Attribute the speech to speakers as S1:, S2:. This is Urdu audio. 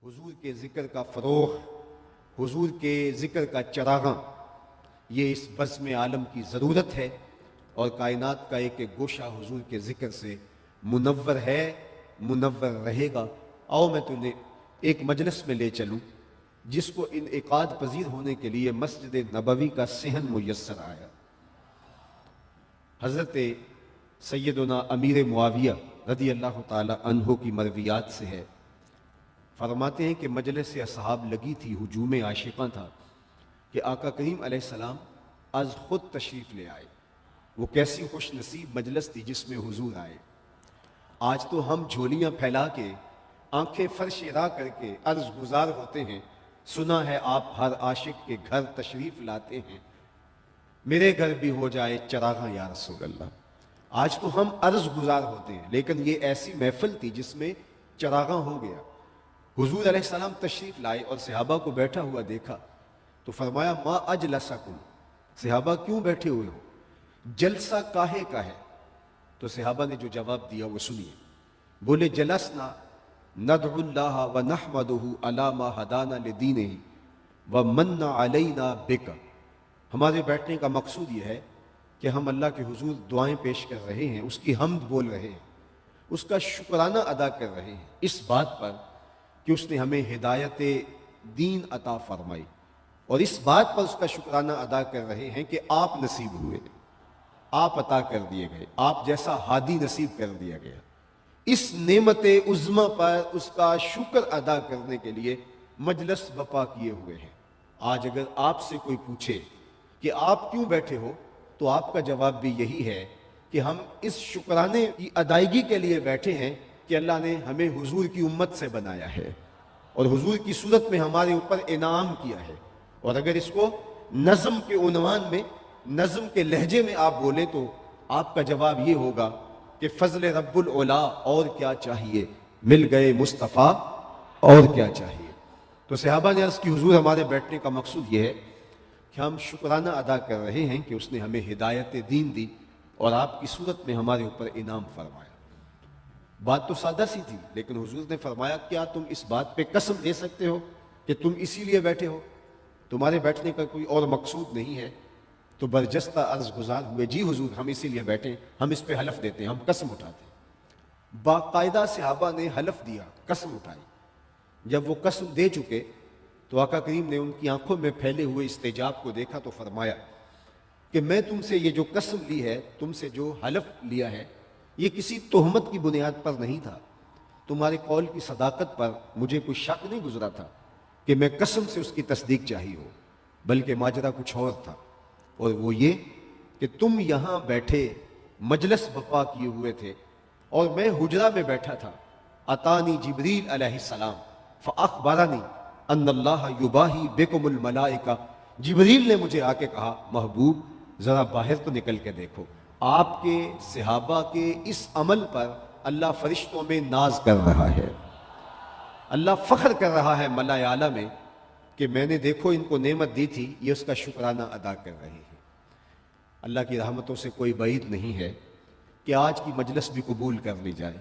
S1: حضور کے ذکر کا فروغ، حضور کے ذکر کا چراغاں، یہ اس بزم عالم کی ضرورت ہے اور کائنات کا ایک ایک گوشہ حضور کے ذکر سے منور ہے، منور رہے گا۔ آؤ میں تمہیں ایک مجلس میں لے چلوں جس کو انعقاد پذیر ہونے کے لیے مسجد نبوی کا صحن میسر آیا۔ حضرت سیدنا امیر معاویہ رضی اللہ تعالی عنہ کی مرویات سے ہے، فرماتے ہیں کہ مجلس اصحاب لگی تھی، ہجوم عاشقاں تھا کہ آقا کریم علیہ السلام از خود تشریف لے آئے۔ وہ کیسی خوش نصیب مجلس تھی جس میں حضور آئے۔ آج تو ہم جھولیاں پھیلا کے، آنکھیں فرش راہ کر کے عرض گزار ہوتے ہیں، سنا ہے آپ ہر عاشق کے گھر تشریف لاتے ہیں، میرے گھر بھی ہو جائے چراغاں یا رسول اللہ۔ آج تو ہم عرض گزار ہوتے ہیں، لیکن یہ ایسی محفل تھی جس میں چراغاں ہو گیا۔ حضور علیہ السلام تشریف لائے اور صحابہ کو بیٹھا ہوا دیکھا تو فرمایا ما اجلسکم، صحابہ کیوں بیٹھے ہوئے ہو، جلسہ کاہے کا ہے؟ تو صحابہ نے جو جواب دیا وہ سنیے۔ بولے جلسنا ندعو اللہ ونحمدہ علی ما ہدانا لدینہ ومن علینا بک، ہمارے بیٹھنے کا مقصود یہ ہے کہ ہم اللہ کے حضور دعائیں پیش کر رہے ہیں، اس کی حمد بول رہے ہیں، اس کا شکرانہ ادا کر رہے ہیں اس بات پر کہ اس نے ہمیں ہدایت دین عطا فرمائی، اور اس بات پر اس کا شکرانہ ادا کر رہے ہیں کہ آپ نصیب ہوئے، آپ عطا کر دیے گئے، آپ جیسا ہادی نصیب کر دیا گیا۔ اس نعمت عظمیٰ پر اس کا شکر ادا کرنے کے لیے مجلس بپا کیے ہوئے ہیں۔ آج اگر آپ سے کوئی پوچھے کہ آپ کیوں بیٹھے ہو تو آپ کا جواب بھی یہی ہے کہ ہم اس شکرانے کی ادائیگی کے لیے بیٹھے ہیں کہ اللہ نے ہمیں حضور کی امت سے بنایا ہے اور حضور کی صورت میں ہمارے اوپر انعام کیا ہے۔ اور اگر اس کو نظم کے عنوان میں، نظم کے لہجے میں آپ بولیں تو آپ کا جواب یہ ہوگا کہ فضل رب العلا اور کیا چاہیے، مل گئے مصطفیٰ اور کیا چاہیے۔ تو صحابہ نے عرض کی حضور ہمارے بیٹھنے کا مقصود یہ ہے کہ ہم شکرانہ ادا کر رہے ہیں کہ اس نے ہمیں ہدایت دین دی اور آپ کی صورت میں ہمارے اوپر انعام فرمایا۔ بات تو سادہ سی تھی، لیکن حضور نے فرمایا کیا تم اس بات پہ قسم دے سکتے ہو کہ تم اسی لیے بیٹھے ہو، تمہارے بیٹھنے کا کوئی اور مقصود نہیں ہے؟ تو برجستہ عرض گزار ہوئے جی حضور ہم اسی لیے بیٹھے، ہم اس پہ حلف دیتے ہیں، ہم قسم اٹھاتے ہیں۔ باقاعدہ صحابہ نے حلف دیا، قسم اٹھائی۔ جب وہ قسم دے چکے تو آقا کریم نے ان کی آنکھوں میں پھیلے ہوئے استجاب کو دیکھا تو فرمایا کہ میں تم سے یہ جو قسم لی ہے، تم سے جو حلف لیا ہے، یہ کسی تہمت کی بنیاد پر نہیں تھا، تمہارے قول کی صداقت پر مجھے کوئی شک نہیں گزرا تھا کہ میں قسم سے اس کی تصدیق چاہی ہو، بلکہ ماجرا کچھ اور تھا، اور وہ یہ کہ تم یہاں بیٹھے مجلس بپا کیے ہوئے تھے اور میں حجرہ میں بیٹھا تھا، اتانی جبریل علیہ السلام فاخبرنی ان اللہ یباہی بکم الملائکہ، جبریل نے مجھے آ کے کہا محبوب ذرا باہر تو نکل کے دیکھو، آپ کے صحابہ کے اس عمل پر اللہ فرشتوں میں ناز کر رہا ہے، اللہ فخر کر رہا ہے ملائے اعلیٰ میں کہ میں نے دیکھو ان کو نعمت دی تھی، یہ اس کا شکرانہ ادا کر رہے ہیں۔ اللہ کی رحمتوں سے کوئی بعید نہیں ہے کہ آج کی مجلس بھی قبول کر لی جائے۔